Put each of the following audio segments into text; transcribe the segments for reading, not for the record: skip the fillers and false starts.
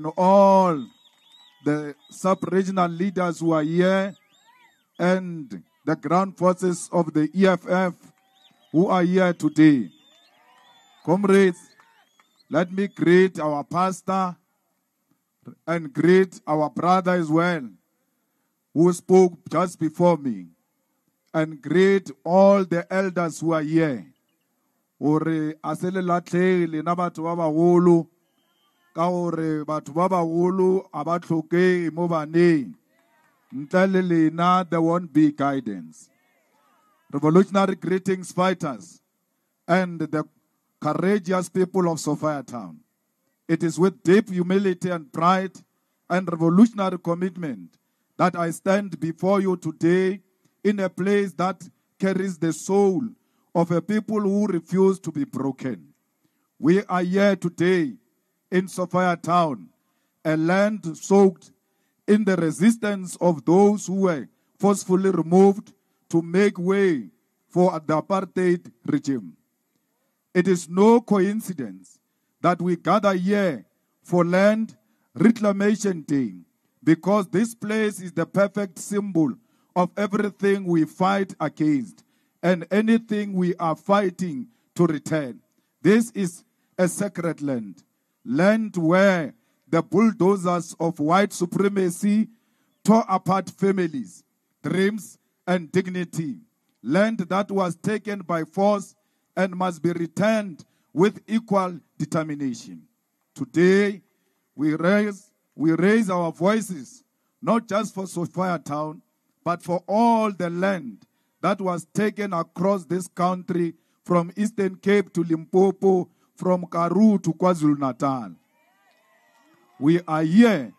and all the sub-regional leaders who are here, and the ground forces of the EFF who are here today. Comrades, let me greet our pastor and greet our brother as well, who spoke just before me, and greet all the elders who are here. Ore asele latlhele na batho ba bagolo ka gore batho ba bagolo a ba tlhoke mo baneng. Ntle le lena there won't be guidance. Revolutionary greetings, fighters, and the courageous people of Sophiatown. It is with deep humility and pride and revolutionary commitment that I stand before you today in a place that carries the soul of a people who refuse to be broken. We are here today in Sophiatown, a land soaked in the resistance of those who were forcefully removed to make way for the apartheid regime. It is no coincidence that we gather here for Land Reclamation Day, because this place is the perfect symbol of everything we fight against and anything we are fighting to return. This is a sacred land, land where the bulldozers of white supremacy tore apart families, dreams, and dignity, land that was taken by force and must be returned with equal determination. Today, we raise our voices, not just for Sophiatown, but for all the land that was taken across this country from Eastern Cape to Limpopo, from Karoo to KwaZulu-Natal. We are here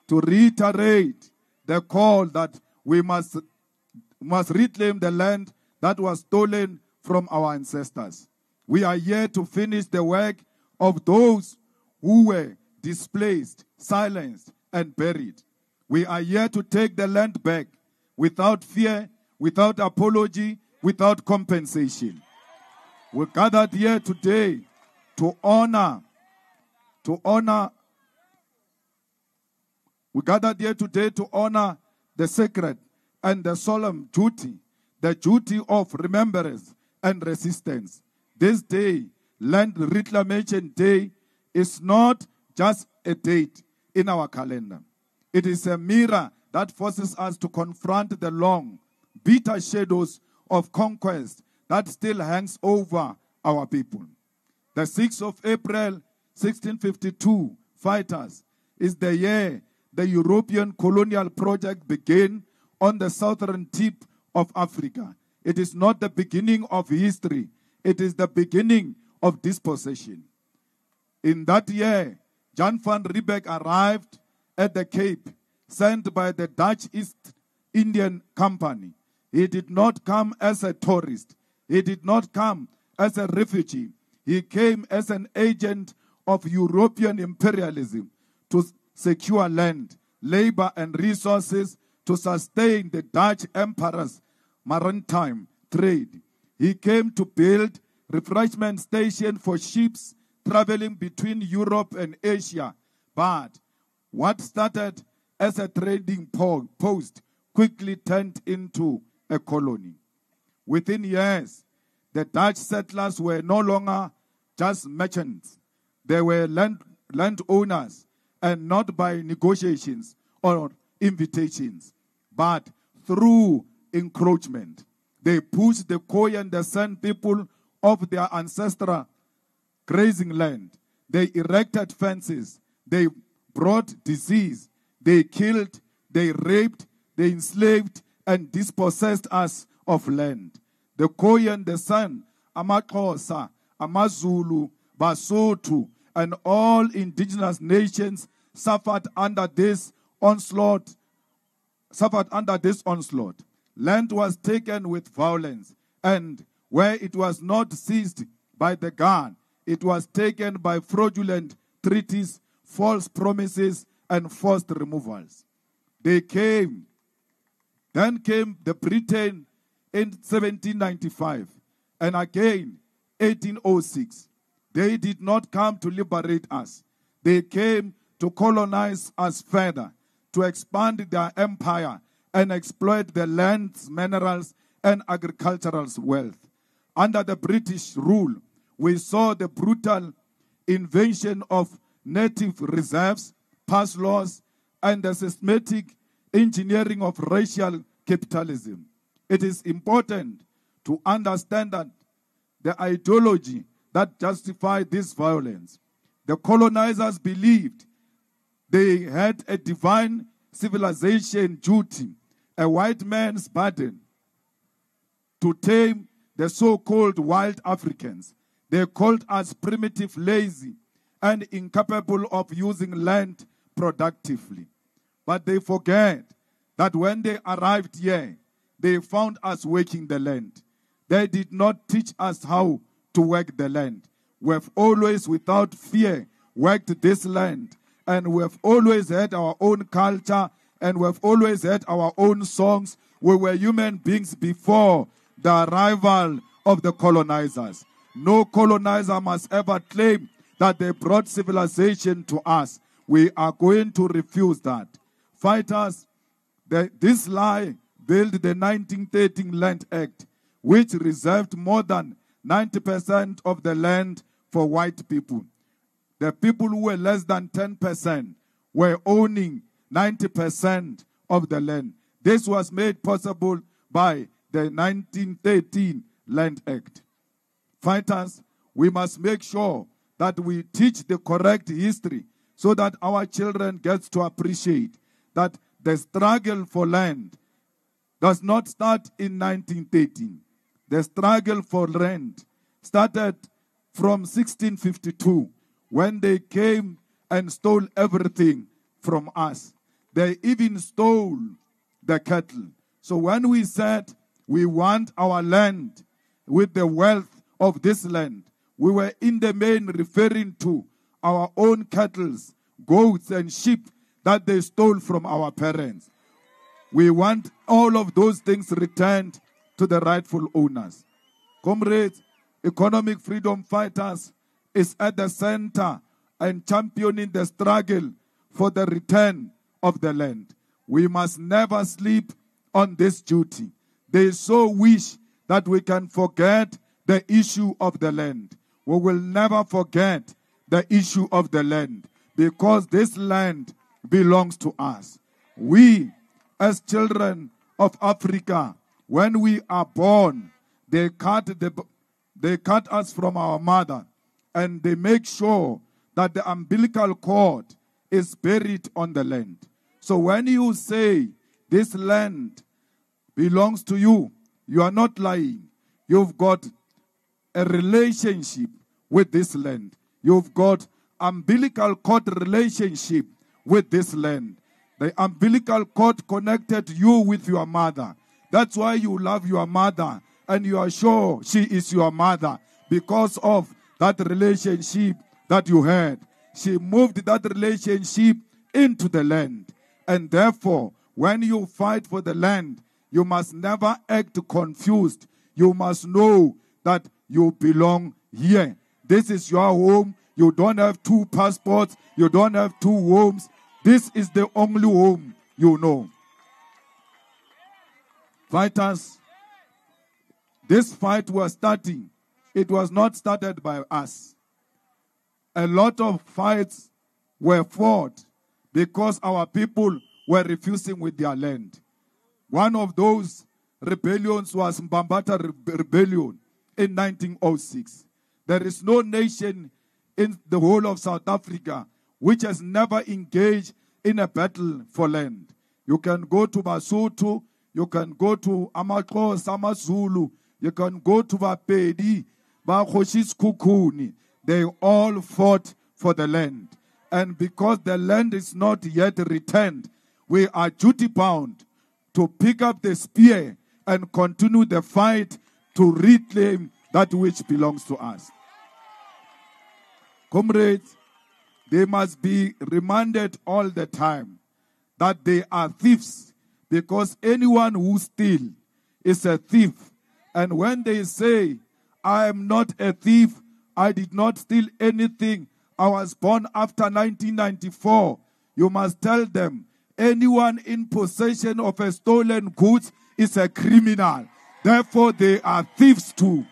to reiterate the call that we must reclaim the land that was stolen from our ancestors. We are here to finish the work of those who were displaced, silenced, and buried. We are here to take the land back without fear, without apology, without compensation. We gathered here today to honor the sacred and the solemn duty, the duty of remembrance and resistance. This day, Land Reclamation Day, is not just a date in our calendar. It is a mirror that forces us to confront the long, bitter shadows of conquest that still hangs over our people. The 6th of April, 1652, fighters, is the year the European colonial project began on the southern tip of Africa. It is not the beginning of history. It is the beginning of dispossession. In that year, Jan van Riebeeck arrived at the Cape, sent by the Dutch East Indian Company. He did not come as a tourist. He did not come as a refugee. He came as an agent of European imperialism to secure land, labor, and resources to sustain the Dutch emperor's maritime trade. He came to build refreshment stations for ships traveling between Europe and Asia. But what started as a trading post quickly turned into a colony. Within years, the Dutch settlers were no longer just merchants. They were landowners, and not by negotiations or invitations, but through encroachment. They pushed the Khoi and the San people off their ancestral grazing land. They erected fences. They brought disease. They killed, they raped, they enslaved, and dispossessed us of land. The Khoi and the San, AmaXhosa, AmaZulu, Basotho, and all indigenous nations suffered under this onslaught. Land was taken with violence, and where it was not seized by the gun, it was taken by fraudulent treaties, false promises, and forced removals. Then came the Britain in 1795, and again 1806. They did not come to liberate us. They came to colonize us further, to expand their empire and exploit the land's minerals and agricultural wealth. Under the British rule, we saw the brutal invasion of native reserves, pass laws, and the systematic engineering of racial capitalism. It is important to understand that the ideology that justified this violence. The colonizers believed they had a divine civilization duty, a white man's burden, to tame the so-called wild Africans. They called us primitive, lazy, and incapable of using land productively. But they forget that when they arrived here, they found us working the land. They did not teach us how to work the land. We've always, without fear, worked this land. And we've always had our own culture, and we've always had our own songs. We were human beings before the arrival of the colonizers. No colonizer must ever claim that they brought civilization to us. We are going to refuse that. Fighters, this lie built the 1913 Land Act, which reserved more than 90% of the land for white people. The people who were less than 10% were owning 90% of the land. This was made possible by the 1913 Land Act. Fighters, we must make sure that we teach the correct history so that our children get to appreciate that the struggle for land does not start in 1913. The struggle for land started from 1652 when they came and stole everything from us. They even stole the cattle. So when we said we want our land with the wealth of this land, we were in the main referring to our own cattle, goats and sheep that they stole from our parents. We want all of those things returned to the rightful owners. Comrades, economic freedom fighters is at the center and championing the struggle for the return of the land. We must never sleep on this duty. They so wish that we can forget the issue of the land. We will never forget the issue of the land because this land belongs to us. We, as children of Africa, when we are born, they cut us from our mother and they make sure that the umbilical cord is buried on the land. So when you say this land belongs to you, you are not lying. You've got a relationship with this land. You've got umbilical cord relationship with this land. The umbilical cord connected you with your mother. That's why you love your mother and you are sure she is your mother because of that relationship that you had. She moved that relationship into the land. And therefore, when you fight for the land, you must never act confused. You must know that you belong here. This is your home. You don't have two passports. You don't have two homes. This is the only home you know. Fighters, this fight was starting. It was not started by us. A lot of fights were fought because our people were refusing with their land. One of those rebellions was Mbambata Rebellion in 1906. There is no nation in the whole of South Africa which has never engaged in a battle for land. You can go to Basotho, you can go to Amaxhosa, AmaZulu, you can go to Bapedi, Bakhoshis, they all fought for the land. And because the land is not yet returned, we are duty-bound to pick up the spear and continue the fight to reclaim that which belongs to us. Comrades, they must be reminded all the time that they are thieves, because anyone who steals is a thief. And when they say, I am not a thief, I did not steal anything, I was born after 1994. You must tell them, anyone in possession of a stolen goods is a criminal. Therefore, they are thieves too.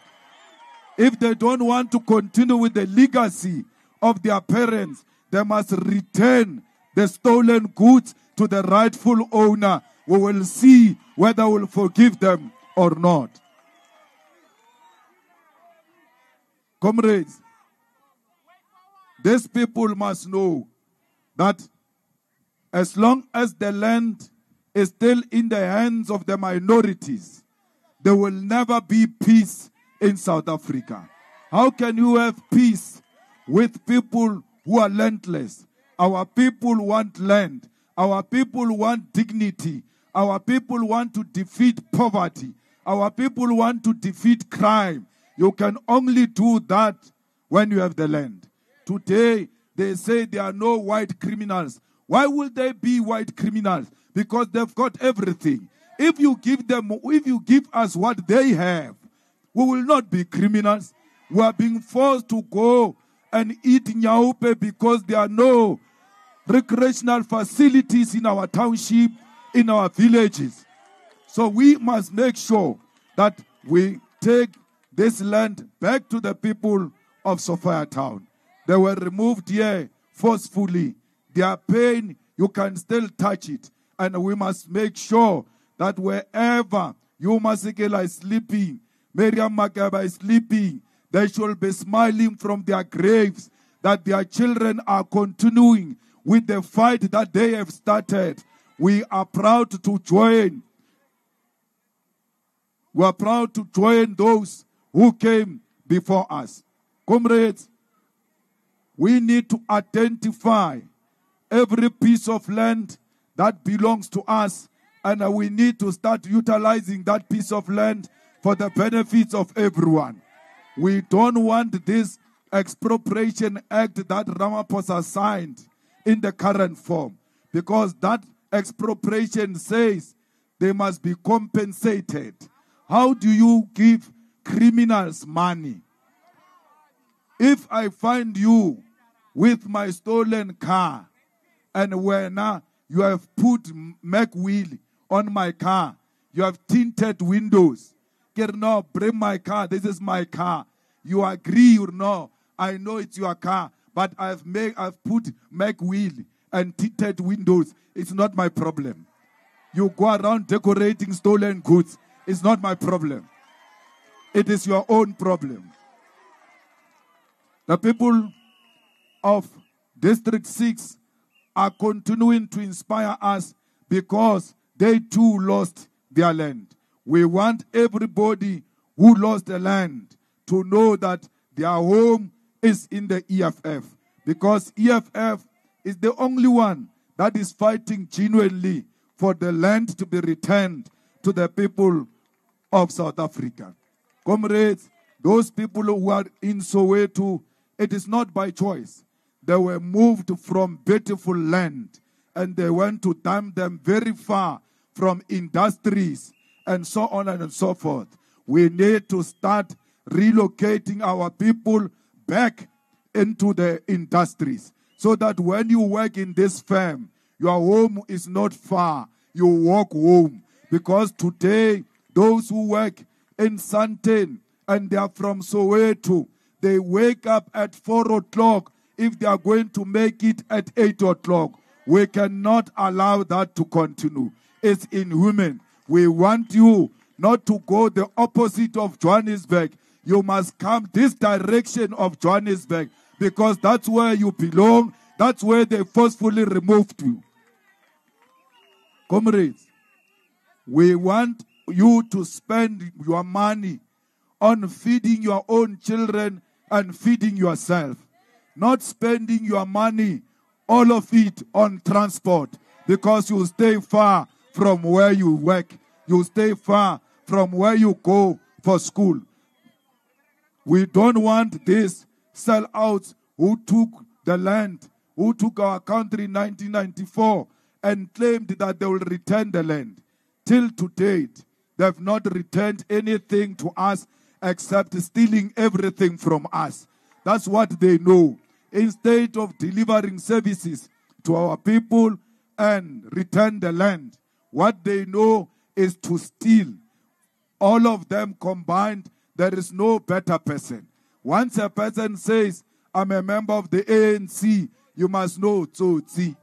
If they don't want to continue with the legacy of their parents, they must return the stolen goods to the rightful owner. We will see whether we'll forgive them or not. Comrades, these people must know that as long as the land is still in the hands of the minorities, there will never be peace in South Africa. How can you have peace with people who are landless? Our people want land. Our people want dignity. Our people want to defeat poverty. Our people want to defeat crime. You can only do that when you have the land. Today, they say there are no white criminals. Why will there be white criminals? Because they've got everything. If you give us what they have, we will not be criminals. We are being forced to go and eat nyaupe because there are no recreational facilities in our township, in our villages. So we must make sure that we take this land back to the people of Sophiatown. They were removed here forcefully. Their pain, you can still touch it. And we must make sure that wherever Yuma Sekela is sleeping, Miriam Makeba is sleeping, they should be smiling from their graves, that their children are continuing with the fight that they have started. We are proud to join. We are proud to join those who came before us. Comrades, we need to identify every piece of land that belongs to us, and we need to start utilizing that piece of land for the benefits of everyone. We don't want this expropriation act that Ramaphosa signed in the current form, because that expropriation says they must be compensated. How do you give criminals money? If I find you with my stolen car, and when you have put Mac wheel on my car, you have tinted windows, no, bring my car, this is my car. You agree or no? I know it's your car, but I've put Mac wheel and tinted windows. It's not my problem. You go around decorating stolen goods. It's not my problem. It is your own problem. The people of District 6 are continuing to inspire us because they too lost their land. We want everybody who lost the land to know that their home is in the EFF, because EFF is the only one that is fighting genuinely for the land to be returned to the people of South Africa. Comrades, those people who are in Soweto, it is not by choice. They were moved from beautiful land and they went to dump them very far from industries and so on and so forth. We need to start relocating our people back into the industries so that when you work in this firm, your home is not far. You walk home. Because today, those who work in Sandton and they are from Soweto, they wake up at 4 o'clock if they are going to make it at 8 o'clock. We cannot allow that to continue. It's inhuman. We want you not to go the opposite of Johannesburg. You must come this direction of Johannesburg because that's where you belong. That's where they forcefully removed you. Comrades, we want you to spend your money on feeding your own children and feeding yourself. Not spending your money, all of it, on transport because you stay far from where you work. You stay far from where you go for school. We don't want these sellouts who took the land, who took our country in 1994 and claimed that they will return the land. Till to date, they have not returned anything to us except stealing everything from us. That's what they know. instead of delivering services to our people and return the land, what they know is to steal. All of them combined, there is no better person. Once a person says, I'm a member of the ANC, you must know, tsotsi.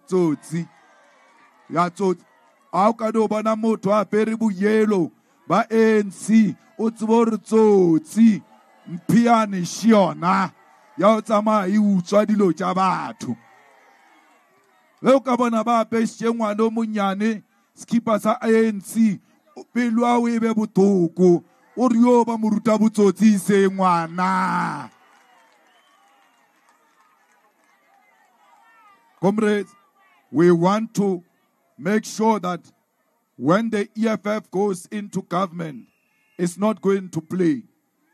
Ya tsotsi. How can you bona motho a peribu yellow ba ANC o tsibore tsotsi mpiane shiona ya o tsama I utswa dilo tsa batho. Le ka bona ba peshe ngwana o monyane skipper sa ANC pelo a o ebe botoko o re yo ba moruta botsotsi se ngwana. Comrades, we want to make sure that when the EFF goes into government, it's not going to play.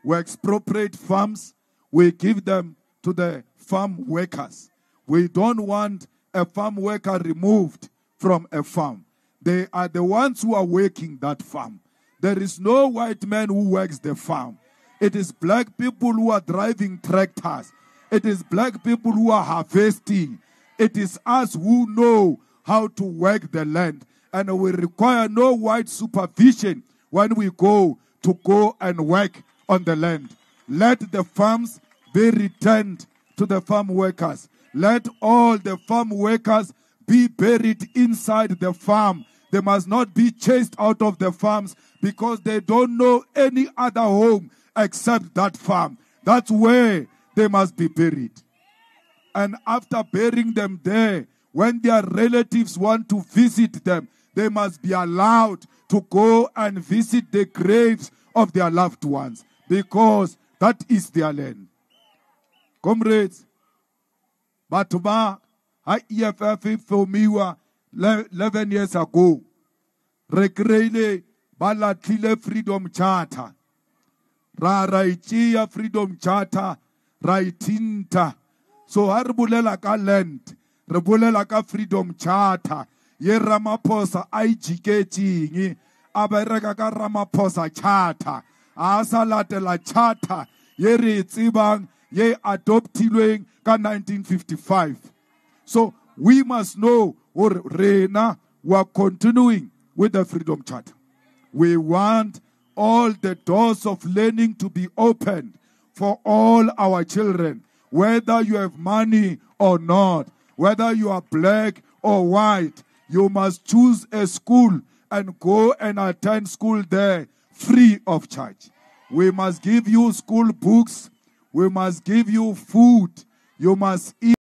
We expropriate farms, we give them to the farm workers. We don't want a farm worker removed from a farm. They are the ones who are working that farm. There is no white man who works the farm. It is black people who are driving tractors. It is black people who are harvesting. It is us who know how to work the land. And we require no white supervision when we go and work on the land. Let the farms be returned to the farm workers. Let all the farm workers be buried inside the farm. They must not be chased out of the farms because they don't know any other home except that farm. That's where they must be buried. And after burying them there, when their relatives want to visit them, they must be allowed to go and visit the graves of their loved ones because that is their land. Comrades, Batuma, EFF formiwa 11 years ago, Rekreile Balatlile Freedom Charter, Raichia Freedom Charter, Raitinta. So harbulela ka land, rebulela ka Freedom Charter, ye Ramaphosa IGK abereka ka Ramaphosa Charter, asa latela charter, ye re tsebang ye adoptilweng ka 1955. So we must know, or Rena, we are continuing with the Freedom Charter. We want all the doors of learning to be opened for all our children, whether you have money or not, whether you are black or white. You must choose a school and go and attend school there free of charge. We must give you school books. We must give you food. You must eat.